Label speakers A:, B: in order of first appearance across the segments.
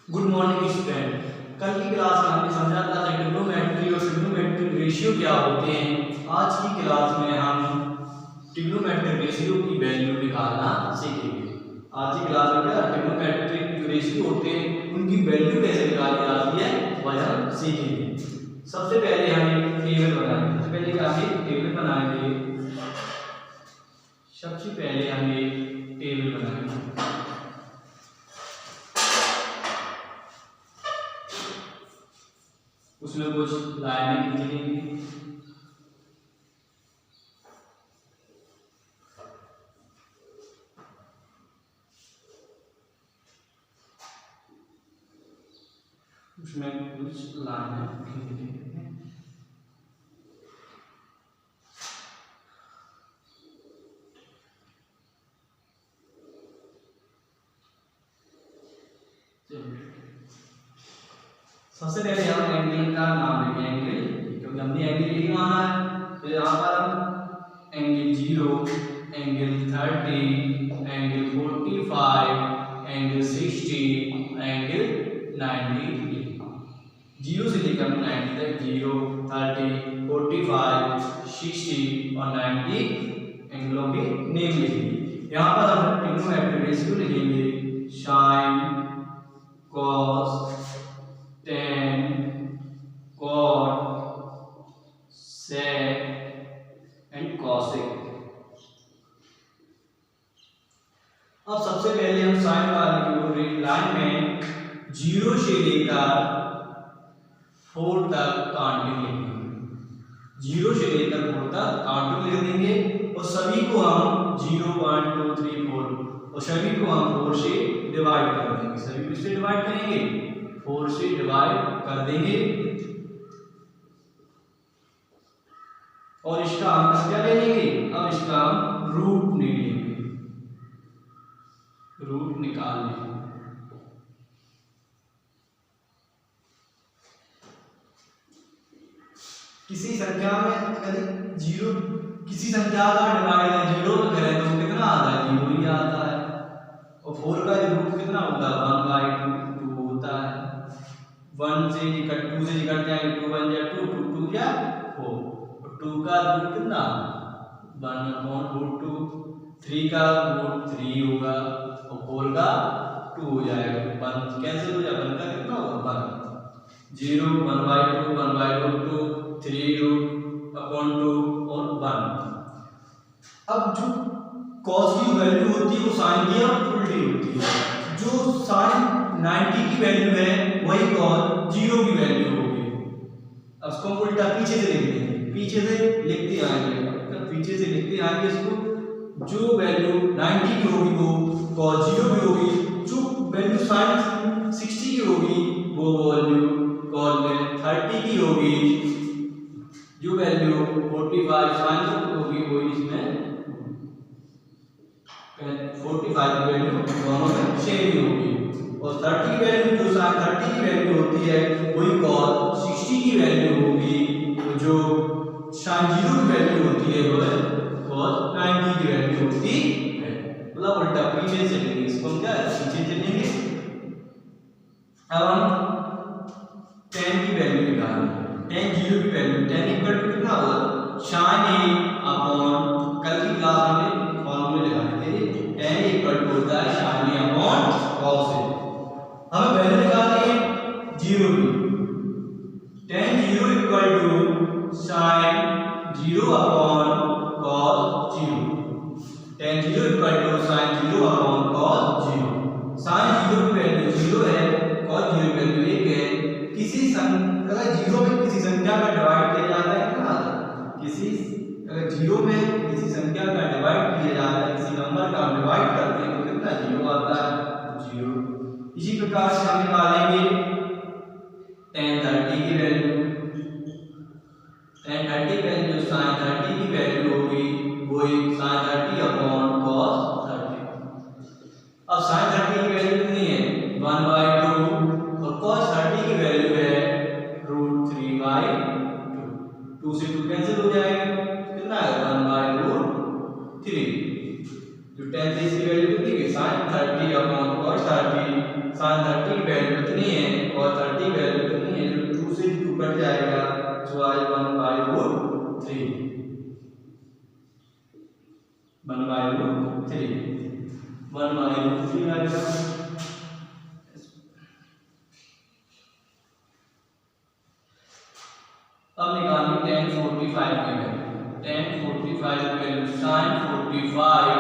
A: Good morning student. कल की class में हमने समझा था ट्रिग्नोमेट्री और ट्रिग्नोमेट्रिक रेशियो क्या होते हैं। आज की क्लास में हम ट्रिग्नोमेट्रिक रेशियो की वैल्यू निकालना सीखेंगे। आज की क्लास में क्या ट्रिग्नोमेट्रिक जो रेशियो होते हैं उनकी वैल्यू कैसे निकाली जाती है वह हम सीखेंगे। सबसे पहले हमें टेबल बनाएंगे। सबसे पहले हमें टेबल बनाएंगे। उसमें कुछ लाइनें खींचेंगे। उसमें कुछ लाइनें खींचेंगे। सबसे पहले हम एंगल का नाम लेंगे एंगल, क्योंकि हमने एंगल यही माना है। तो यहाँ पर हम angle 0, angle 30, angle 45, angle 60, angle 90 0 से लेकर 90 तक 0, 30, 45, 60 और 90 एंगलों के नेम लिखेंगे। यहाँ पर हम ट्रिग्नोमेट्रिक रेशियो लिखेंगे sin, cos, tan, cot, sec and cosec। अब सबसे पहले हम साइन वाले लाइन में 0 से लेकर 4 तक काउंटिंग लिखेंगे। 0 से लेकर 4 तक काउंटिंग लिख देंगे और सभी को हम 0, 1, 2, 3, 4 और सभी को हम 4 से डिवाइड कर देंगे। सभी को इससे डिवाइड करेंगे, 4 से डिवाइड कर देंगे और इसका हम क्या ले लेंगे। अब इसका हम रूट ले लेंगे, रूट निकाल लेंगे। किसी संख्या में अगर 0 किसी संख्या का डिवाइड 0 करें तो कितना आता है, 0 ही आता है। और 4 का रूट कितना होता है, 1/2 होता है। 1 से 2 से निकल जाएंगे, 2 1 जा 2, 2 2 जा 4 और 2 का रूट कितना 1/√2। 3 का रूट 3 होगा और 4 का 2 हो जाएगा। 1 कैंसिल हो जाएगा, 1 का कितना होगा 1। 0 1/2 1/√2 3√2 और 1। अब जो cos की वैल्यू होती है वो sin की उल्टी होती है। जो sin 90 की वैल्यू है वही cos 0 की वैल्यू होगी। अब इसको उल्टा पीछे से लिख देंगे, पीछे से लिखते आएंगे। तो पीछे से लिखते आएंगे इसको, जो वैल्यू 90 की होगी वो cos 0 की होगी, जो वैल्यू sin 60 की होगी वो वैल्यू cos 30 की होगी, जो वैल्यू 45 sin होगी वो इसमें 45 की वैल्यू दोनों में सेम ही होगी। और 30 की वैल्यू जो sin 30 की वैल्यू होती है वही cos 60 की वैल्यू होगी, जो sin 0 की वैल्यू होती है वो cos 90 की वैल्यू होती है। मतलब उल्टा पीछे चलेंगे, इसको हम क्या पीछे चलेंगे। अब हम tan की वैल्यू निकालेंगे। tan 0 की वैल्यू tan इक्वल टू कितना होगा sin a अपॉन, कल की क्लास में फॉर्मूले लगाए थे, tan इक्वल टू होता है sin a upon cos a। हमें वैल्यू निकालनी है 0 की। tan 0 equal to sin 0 upon cos 0। tan 0 equal to sin 0 upon cos 0। sin 0 की वैल्यू 0 है, cos 0 की वैल्यू 1 है। किसी अगर 0 में किसी संख्या का डिवाइड किया जाता है कितना आता है, किसी अगर 0 में किसी संख्या का डिवाइड किया जाता है, किसी नंबर का हम डिवाइड करते हैं तो कितना 0 आता है 0। इसी प्रकार से हम निकालेंगे tan 30 की वैल्यू। tan 30 की वैल्यू sin 30 की वैल्यू होगी वही sin 30 अपॉन cos 30। अब sin 30 की वैल्यू कितनी है 1/2 और cos 30 की वैल्यू है √3/2। 2 से 2 कैंसिल हो जाएगा, कितना है 1/√3। जो tan 30 की वैल्यू कितनी है sin 30 अपॉन cos 30। sin 30 की वैल्यू वैल्यू कितनी है, cos 30 वैल्यू कितनी है, जो 2 से 2 कट जाएगा तो आई 1/√3 1/√3 आएगा। अब निकालिए tan 45 की वैल्यू। tan 45 की value sin 45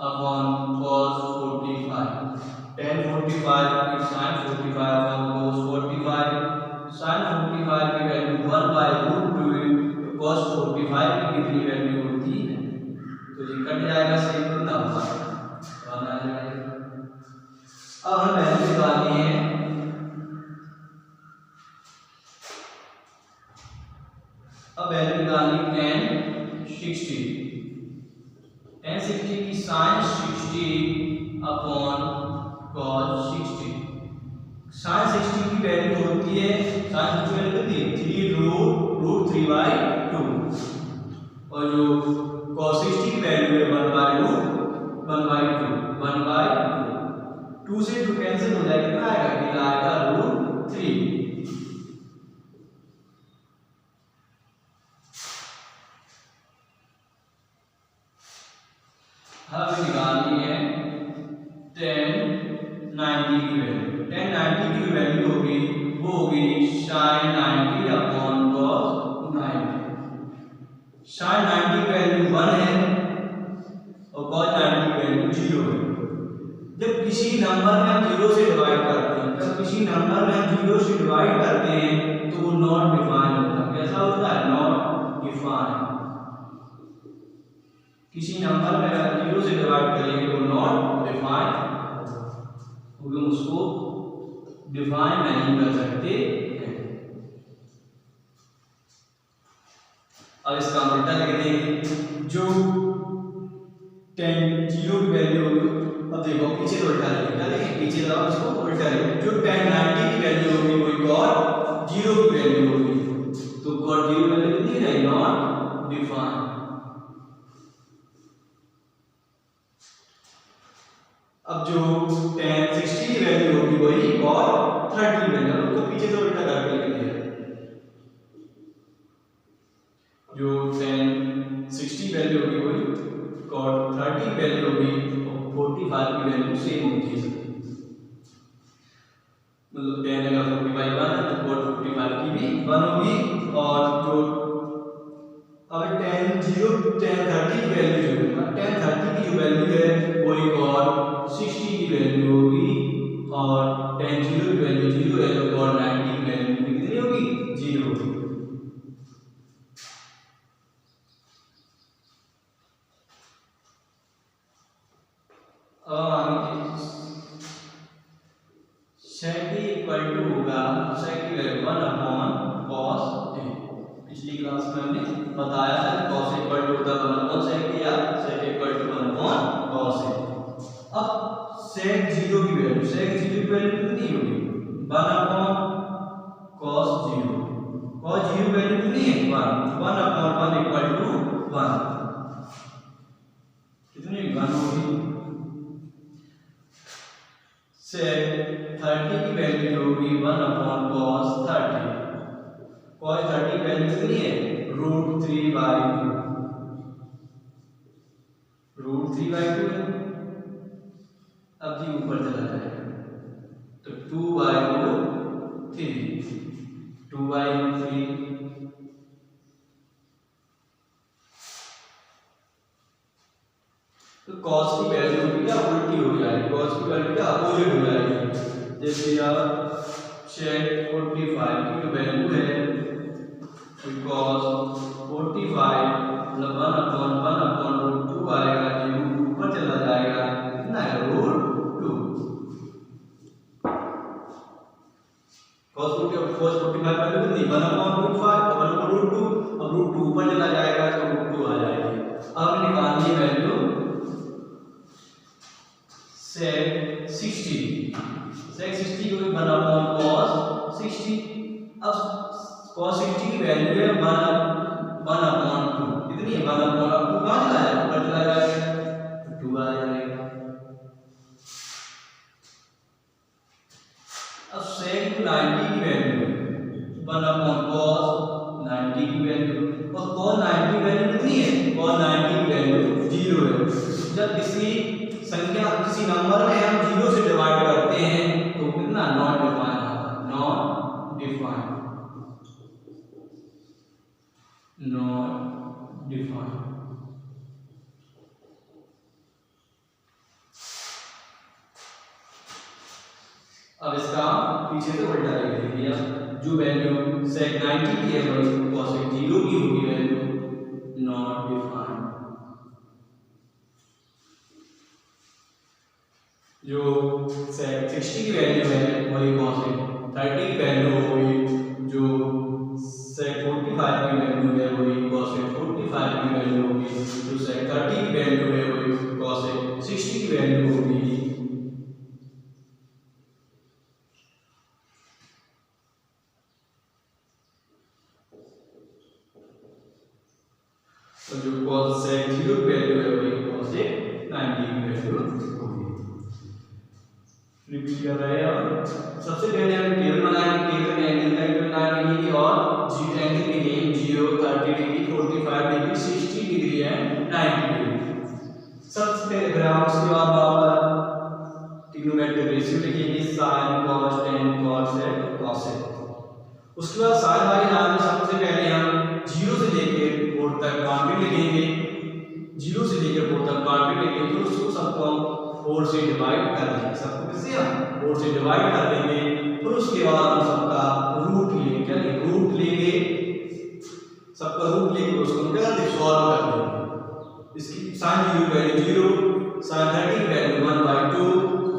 A: upon cos 45। tan 45 की sin 45 अपॉन cos 45। sin 45 की वैल्यू 1/√2 cos 45 की कितनी वैल्यू होती है, तो ये कट जाएगा, सही कितना होगा 1 आ जाएगा। अब हम वैल्यू निकालनी है, अब वैल्यू निकालनी tan 60। tan 60 की sin 60 अपॉन cos 60। sin 60 की वैल्यू होती है, sin 60 की वैल्यू कितनी है 3√3/2 और जो cos 60 की वैल्यू है 1/2 2 से 2 कैंसिल हो जाएगा, कितना आएगा, ये आएगा √3। अब निकालनी है tan 90 की वैल्यू। tan 90 की वैल्यू होगी, वो होगी sin 90 अपॉन cos 90। sin 90 की वैल्यू 1 है और cos 90 की वैल्यू 0 है। जब किसी नंबर में हम 0 से डिवाइड करते हैं, जब किसी नंबर में हम 0 से डिवाइड करते हैं तो वो नॉट डिफाइन होता है। कैसा होता है, नॉट डिफाइन। किसी नंबर में अगर 0 से डिवाइड करेंगे तो नॉट डिफाइन, क्योंकि हम उसको डिफाइन नहीं कर सकते हैं। अब इसका उल्टा लिख देंगे, जो 10 0 की वैल्यू होगी, अब देखो पीछे तो उल्टा लिखेंगे, देखिए पीछे लगाओ, इसको उल्टा लिखेंगे। जो tan 90 की वैल्यू होगी वही cos 0 की वैल्यू होगी, तो cos 0 की वैल्यू कितनी है, नॉट डिफाइन। अब जो tan 60 की वैल्यू होगी वही cos 30 की वैल्यू, तो पीछे से उल्टा करके लिख दिया। जो tan 60 वैल्यू होगी वही cos 30 की वैल्यू होगी, और 45 की वैल्यू सेम होती है, मतलब tan अगर 45 1 है तो cos 45 की भी 1 होगी। और जो अब tan 30 की वैल्यू जो है, tan 30 की जो वैल्यू है वही cos 60 की वैल्यू होगी, और tan 0 की वैल्यू 0 है तो cos 90 की वैल्यू कितनी होगी, 0 होगी। sec इक्वल टू होगा, sec की वैल्यू 1 अपॉन cos a। पिछली क्लास में हमने बताया था cos इक्वल टू होता है 1 अपॉन sec या sec equal to 1 upon cos a। अब sec 0 की वैल्यू, sec 0 की वैल्यू कितनी होगी, 1 अपॉन cos 0। cos 0 की वैल्यू कितनी है, 1 अपॉन 1 इक्वल टू 1, कितनी 1 होगी। sec 30 की वैल्यू होगी 1 अपॉन cos 30। cos 30 की वैल्यू कितनी है, √3/2 है। अब जी ऊपर चला जाएगा तो 2/3 तो cos की वैल्यू क्या उल्टी हो जाएगी, cos की वैल्यू क्या अपोजिट हो जाएगी। जैसे आप sec 45 की जो वैल्यू है तो cos 45 मतलब 1 अपॉन √2 आएगा, ये ऊपर चला जाएगा, कितना है √2। cos 45 वैल्यू कितनी 1 अपॉन √5 तो 1 अपॉन √2, अब √2 ऊपर चला जाएगा तो √2 आ जाएगी। अब निकालनी है वैल्यू sec 60 को 1 अपॉन cos 60। अब cos 60 की वैल्यू है 1 अपॉन 2, कितनी है 1 अपॉन 2, कहां चला जाएगा, ऊपर चला जाएगा, 2 आ जाएगा। sec 90 की वैल्यू 1/cos 90 की वैल्यू, और cos 90 की वैल्यू कितनी है? cos 90 की वैल्यू 0 है। जब किसी संख्या किसी नंबर में हम 0 से डिवाइड करते हैं तो कितना नॉट डिफाइंड होता है, नॉट डिफाइंड, नॉट डिफाइंड। अब इसका पीछे से उल्टा लिख दिया, जो वैल्यू sec 90 की है वही cosec 0 की होगी वैल्यू नॉट डिफाइंड। जो sec 60 की वैल्यू है वही cosec 30 की वैल्यू होगी, जो sec 45 की वैल्यू है वही cosec 45 की वैल्यू होगी, जो sec 30 की वैल्यू है वही cosec 60 की वैल्यू होगी। तो जो cosec 0 की वैल्यू है वही cosec 90 की वैल्यू होगी। रिपीट कर रहे हैं। और सबसे पहले हम टेबल बनाएंगे, टेबल में एंगल का बनाएंगे और जी एंगल के लिए 0, 30 degree, 45 degree, 60 degree and 90 degree. सबसे पहले ग्राफ, उसके बाद आप ट्रिग्नोमेट्रिक रेशियो लिखेंगे, sin cos tan cos sec cos sec। उसके बाद साइन वाली लाइन में सबसे पहले हम 0 से लेकर 4 तक क्वांटिटी लिखेंगे, 0 से लेकर 4 तक क्वांटिटी लिखेंगे, तो उसको सबको 4 से डिवाइड कर देंगे, सबको किससे हम 4 से डिवाइड कर देंगे। फिर उसके बाद हम सबका रूट लेंगे, क्या लेंगे, रूट लेंगे, सबका रूट लेके उसको क्या सॉल्व कर देंगे। इसकी sin 0 की वैल्यू 0, sin 30 की वैल्यू 1/2,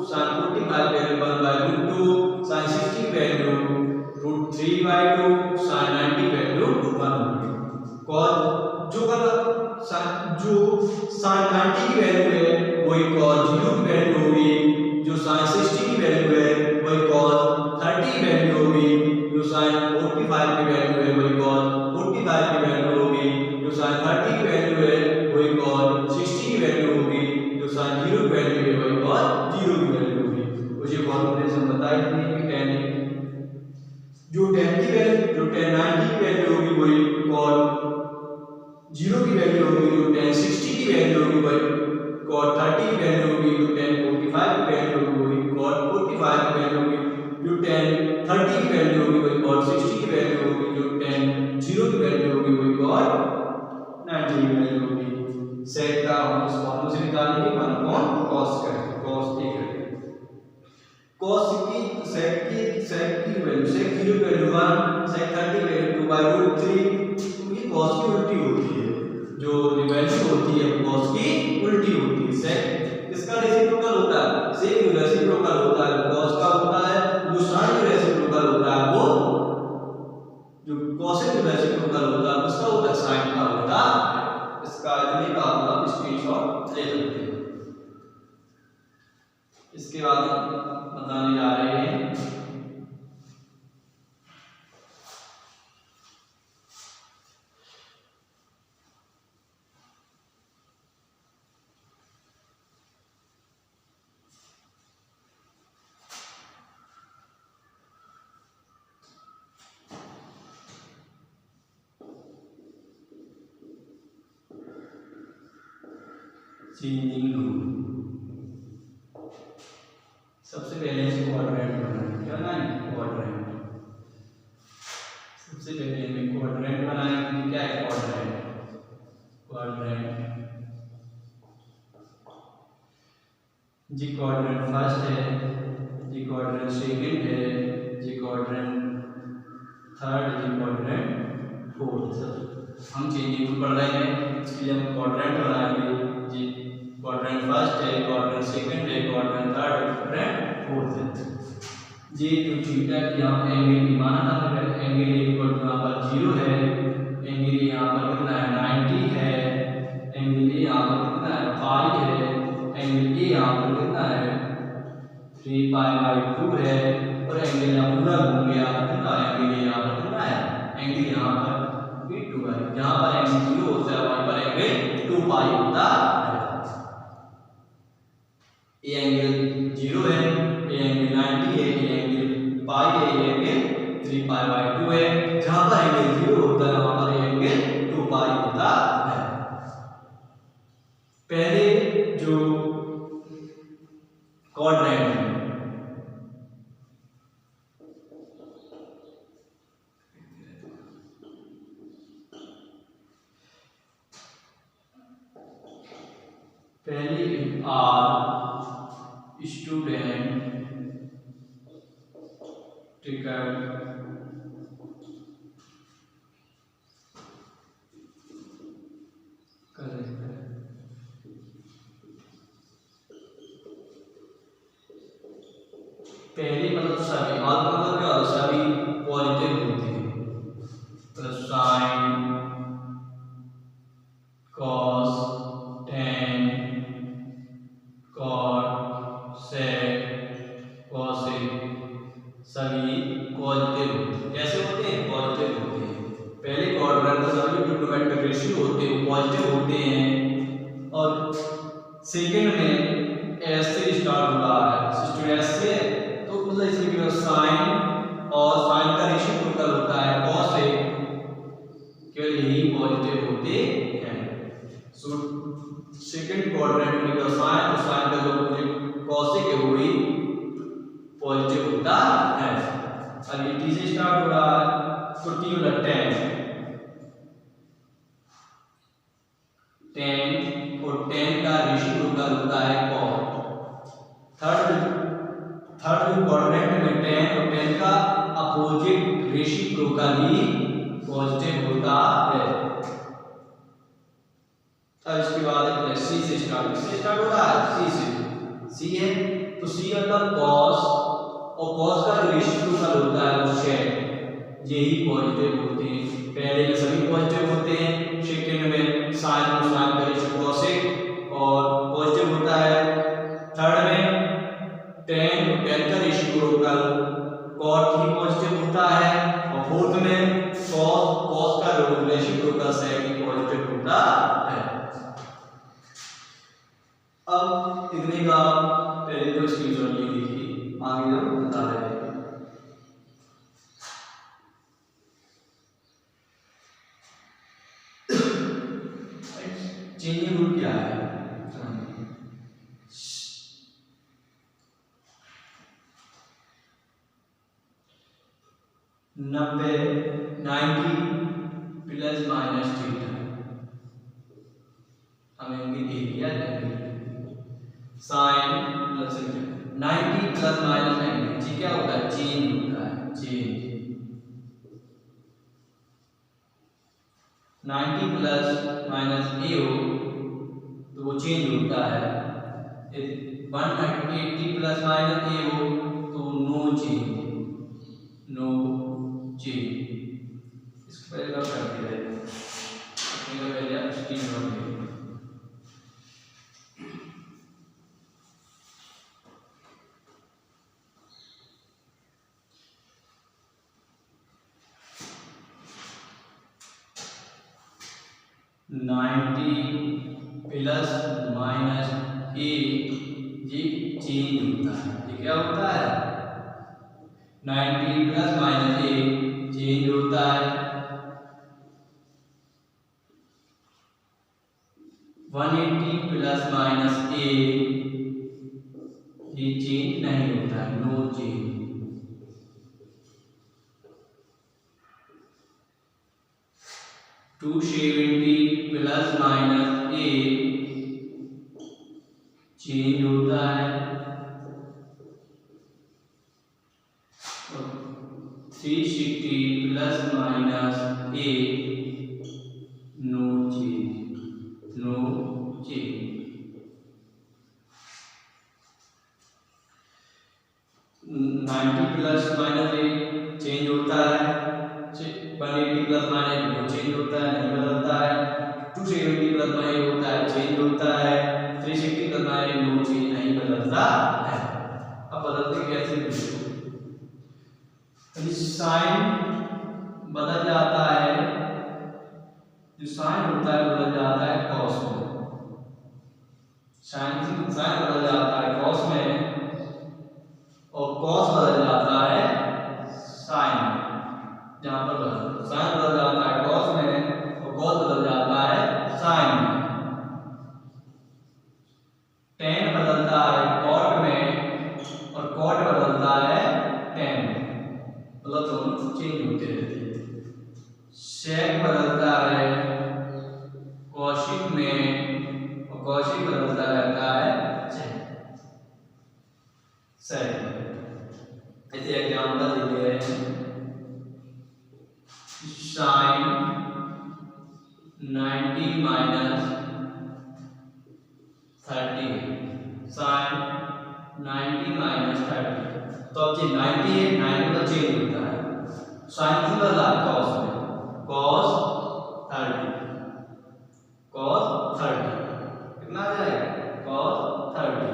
A: sin 45 की वैल्यू 1/√2, sin 60 की वैल्यू √3/2, sin 90 की वैल्यू 1/2। cos जो sin 90 की वैल्यू है वही cos 0 की वैल्यू होगी, जो sin 60 की वैल्यू है वही cos 30 की वैल्यू होगी, जो sin 45 की वैल्यू है वही cos 45 की वैल्यू होगी, जो sin 30 की वैल्यू है वही cos 60 की वैल्यू होगी, जो sin 0 की वैल्यू है वही cos 0 की वैल्यू होगी। मुझे फॉर्मूले से बता दिए कि tan जो tan की वैल्यू, जो tan 90 की वैल्यू होगी वही cos 0 की वैल्यू होगी, जो tan 60 की वैल्यू होगी वही cos 30 की वैल्यू होगी, जो tan 45 की वैल्यू होगी वही cos 45 की वैल्यू होगी, जो tan 30 की वैल्यू होगी वही cos 60 की वैल्यू होगी, जो tan 0 की वैल्यू होगी वही cos 90 की वैल्यू होगी। sec का हम इस फॉर्मूले से निकालेंगे 1/cos करके, cos a करके, cos की sec की वैल्यू, sec 0 की वैल्यू 1, sec 30 की वैल्यू 2/√3, क्योंकि cos की उल्टी होती है, जो वैल्यू होती है cos की उल्टी होती है। sec किसका रेसिप्रोकल होता है, sec का रेसिप्रोकल होता है cos का होता है, जो sin का रेसिप्रोकल होता है वो जो cosec का रेसिप्रोकल होता है उसका होता है sin का होता है। इसका इतने का आप स्क्रीनशॉट ले सकते हैं। इसके बाद बताने जा रहे हैं चेंजिंग रूल। सबसे पहले क्वाड्रेंट बनाएंगे, क्या बनाएंगे क्वाड्रेंट। सबसे पहले हमें क्वाड्रेंट बनाएंगे, क्या है क्वाड्रेंट, क्वाड्रेंट जी क्वाड्रेंट फर्स्ट है, जी क्वाड्रेंट सेकंड है, जी क्वाड्रेंट थर्ड, जी क्वाड्रेंट फोर्थ। हम चेंजिंग रूल पढ़ रहे हैं, इसलिए हम क्वाड्रेंट बनाएंगे। जी क्वाड्रेंट फर्स्ट है, क्वाड्रेंट सेकंड है, क्वाड्रेंट थर्ड है, क्वाड्रेंट फोर्थ है। जी जो थीटा की यहाँ एंगल की माना था, एंगल इक्वल टू यहाँ पर 0 है, एंगल यहाँ पर कितना है 90 है, एंगल ए यहाँ पर कितना है पाई है, एंगल ए यहाँ पर कितना है 3π/2 है, और एंगल यहाँ पूरा घूम गया कितना एंगल यहाँ पर कितना है, एंगल यहाँ पर भी 2 है, जहाँ पर एंगल 0 होता है वहाँ पर एंगल 2π होता है। ये एंगल 0 है, ये एंगल 90 है, ये एंगल पाई है, 3π/2 है। जहां पर एंगल 0 होता है वहां पर एंगल 2π होता है। पहले जो क्वाड्रेंट है, पहले आर स्टूडेंट टिकट करेक्ट है। पहले मतलब सभी, आर मतलब क्या होता है, सभी पॉजिटिव होते हैं, तो sine cos tan cot sec cosec सभी पॉजिटिव होते हैं। कैसे होते हैं? पॉजिटिव होते हैं। पहले क्वाड्रेंट का सभी ट्रिग्नोमेट्रिक रेशियो होते हैं वो पॉजिटिव होते हैं। और सेकंड में एस से स्टार्ट हो रहा है, सिस्टम एस से, तो मतलब इसमें साइन और साइन का रेशियो टोटल होता है कॉस से, केवल यही पॉजिटिव होते हैं। सो सेकंड क्वाड्रेंट में का साइन और साइन का जो कॉसेक है वही पॉजिटिव होता है। अब ये टी से स्टार्ट हो रहा है, तो टी मतलब 10 और 10 का रेशियो टोटल होता है कॉट। थर्ड क्वाड्रेंट में 10 और 10 का अपोजिट रेसिप्रोकल ही पॉजिटिव होता है। अब इसके बाद सी से स्टार्ट हो रहा है, सी है, तो सी मतलब कॉस, और कॉस का जो रेसिप्रोकल होता है वो सेक, यही पॉजिटिव होते हैं। पहले में सभी पॉजिटिव होते हैं, सेकंड में साइन और साइन का रेशियो कॉसेक और पॉजिटिव होता है। थर्ड में 10 और 10 का रेसिप्रोकल कॉट ही पॉजिटिव होता है, और फोर्थ में कॉस का रेसिप्रोकल सेक ही पॉजिटिव होता है। अब इतने का पहले तो इसकी जरूरत देखिए, आगे जो बता रहे हैं। चेंजिंग रूल क्या है? 90 प्लस माइनस थीटा, हमें area sine plus 90 plus minus 90, ये क्या होता है? चेंज होता है, चेंज। 90 प्लस माइनस ए हो तो वो चेंज होता है। 180 प्लस माइनस ए हो तो नो चेंज, नो चेंज। इसको पहले कर दिया है, पहले आप स्क्रीन नोट करिए। प्लस माइनस ए ये चेंज होता है, ये क्या होता है? 90 प्लस माइनस ए चेंज होता है। 180 प्लस माइनस ए ये चेंज नहीं होता है, no change. 270 plus minus A change होता है। 360 plus minus A no change, no change. 90 plus minus A change होता है। 180 प्लस माइनस वो चेंज होता है, नहीं बदलता है। 270 प्लस माइनस होता है, चेंज होता है। 360 प्लस माइनस नो चेंज, नहीं बदलता है। अब बदलते कैसे? साइन बदल जाता है, जो साइन होता है बदल जाता है कॉस में। साइन बदल जाता है कॉस में, और कॉस बदल जाता है साइन में। एग्जांपल देते हैं sin 90 माइनस 30 sin 90 माइनस 30। तो अब ये 90 है, 90 का चेंज होता है sin की बदला cos में cos 30 कितना आ जाएगा cos 30।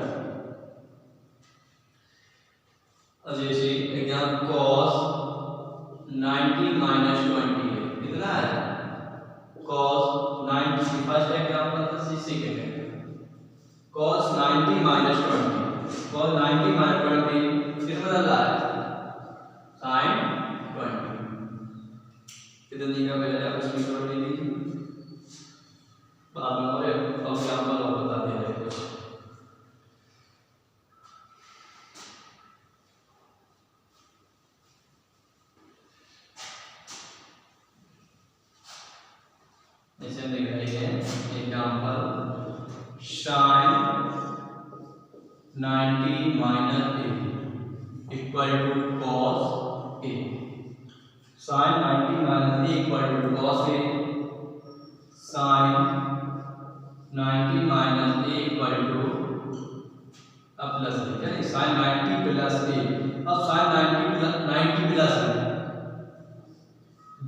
A: अब जैसे एग्जाम्पल cos 90 माइनस 20 है, कितना है cos 90। फर्स्ट एग्जाम्पल था, सेकंड है cos 90 माइनस 20 cos 90 माइनस 20 कितना बदला है sin 20। कितनी का पहले आप इसमें जोड़ लीजिए, बाद में और एग्जाम्पल और बता दे रहे कुछ। जैसे हम देख रहे हैं example sin 90 minus a equal to cos a। sin 90 minus a equal to cos a। sin 90 minus a equal to अब प्लस a, यानी sin 90 प्लस a। अब sin 90 प्लस a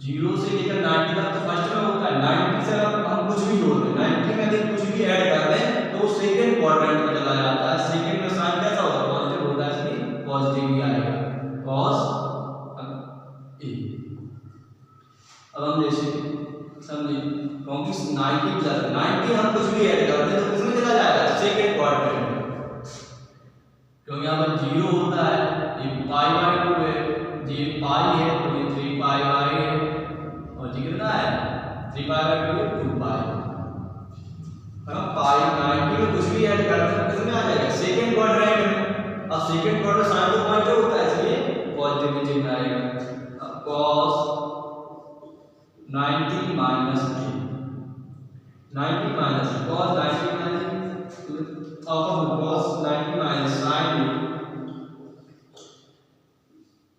A: 0 से लेकर 90 तक तो फर्स्ट में होता है। 90 से हम कुछ भी जोड़ दें, 90 में यदि कुछ भी ऐड कर दें तो सेकंड क्वाड्रेंट में चला जाता है। सेकंड में साइन कैसा होता है पॉजिटिव होता है, इसलिए पॉजिटिव ही आएगा cos a। अब हम जैसे समझिए क्योंकि 90 प्लस 90 हम कुछ भी ऐड कर दें तो किसमें चला जाएगा सेकंड क्वाड्रेंट में, क्योंकि यहाँ पर 0 होता है, ये π/2 है, ये पाई है तो ये 3π/8 है, और ये कितना है 3π/2 है 2π। हम पाई 90 में कुछ भी ऐड करते हैं किसमें आ जाएगा सेकंड क्वाड्रेंट में। अब सेकंड क्वाड्रेंट साइन तो पॉजिटिव होता है, इसलिए पॉजिटिव में चिन्ह आएगा। अब cos 90 minus a 90 minus cos 90 minus अब cos 90 minus sin a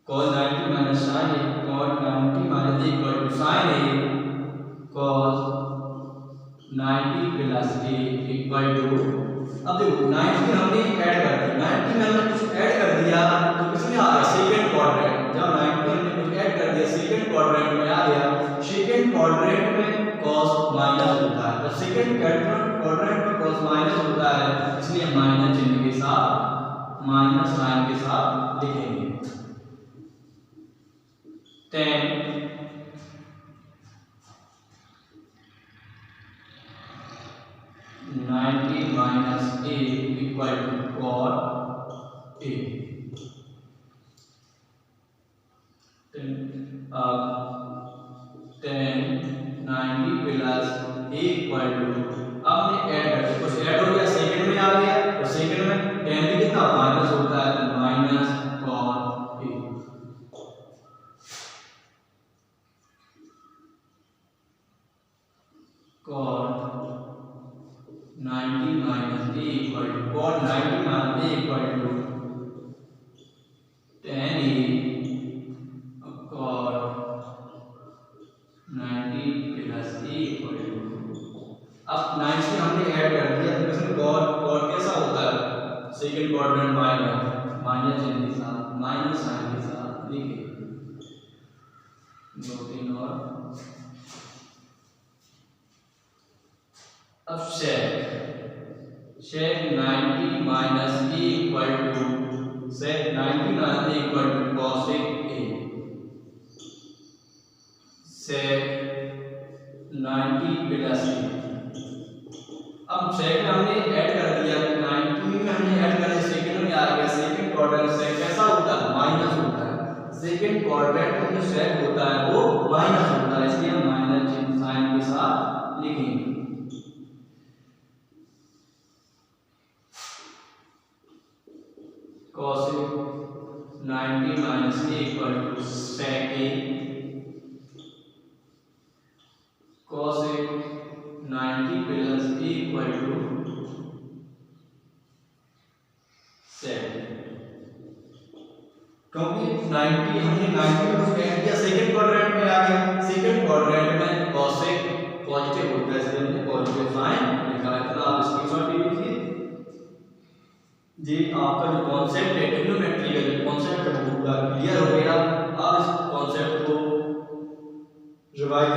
A: cos 90 minus sin a cos 90 minus a equal to sin a cos 90 plus a equal to. अब देखो 90 हमने ऐड कर दी, 90 में हमने कुछ ऐड कर दिया तो किसमें आ गया सेकंड क्वाड्रेंट। जब 90 हमने कुछ ऐड कर दिया सेकंड क्वाड्रेंट में आ गया, सेकंड क्वाड्रेंट में cos माइनस होता है, तो सेकंड क्वाड्रेंट में cos माइनस होता है, इसलिए माइनस चिन्ह के साथ माइनस साइन के साथ लिखेंगे। 10 90 minus a equal to cot a। 10 90 plus a equal to, अब हमने ऐड कर दिया, कुछ ऐड हो गया सेकंड में आ गया, तो सेकंड में 10 भी कितना माइनस होता है तो minus cot a। cot 90 minus a equal to cot 90 minus a equal to 10 a cot 90 plus a equal to. अब 90 हमने ऐड कर दिया तो इसमें cot कैसा होता है सेकंड क्वाड्रेंट माइनस चिन्ह के साथ माइनस साइन के साथ लिखे 2 3 और। अब sec 90 minus a equal to sec 90 minus a equal to cosec a। sec 90 plus a, अब sec में हमने ऐड कर दिया 90 में हमने ऐड कर दिया सेकंड में आ गया, सेकंड क्वाड्रेंट sec कैसा होता है माइनस होता है, सेकंड क्वाड्रेंट में जो sec होता है वो माइनस होता है, इसलिए हम माइनस चिन्ह साइन के साथ लिखेंगे। cosec 90 minus a equal to sec a cosec 90 plus a equal to sec क्योंकि 90 हमने 90 को स्टैंड किया सेकंड क्वाड्रेंट में आ गया। सेकंड क्वाड्रेंट में cosec पॉजिटिव होता है, इसलिए हमने पॉजिटिव साइन लिखा है। इतना आप स्क्रीनशॉट ले लीजिए। जी आपका जो कॉन्सेप्ट है ट्रिग्नोमेट्री का जो कॉन्सेप्ट है वो पूरा क्लियर हो गया। आप इस कॉन्सेप्ट को रिवाइज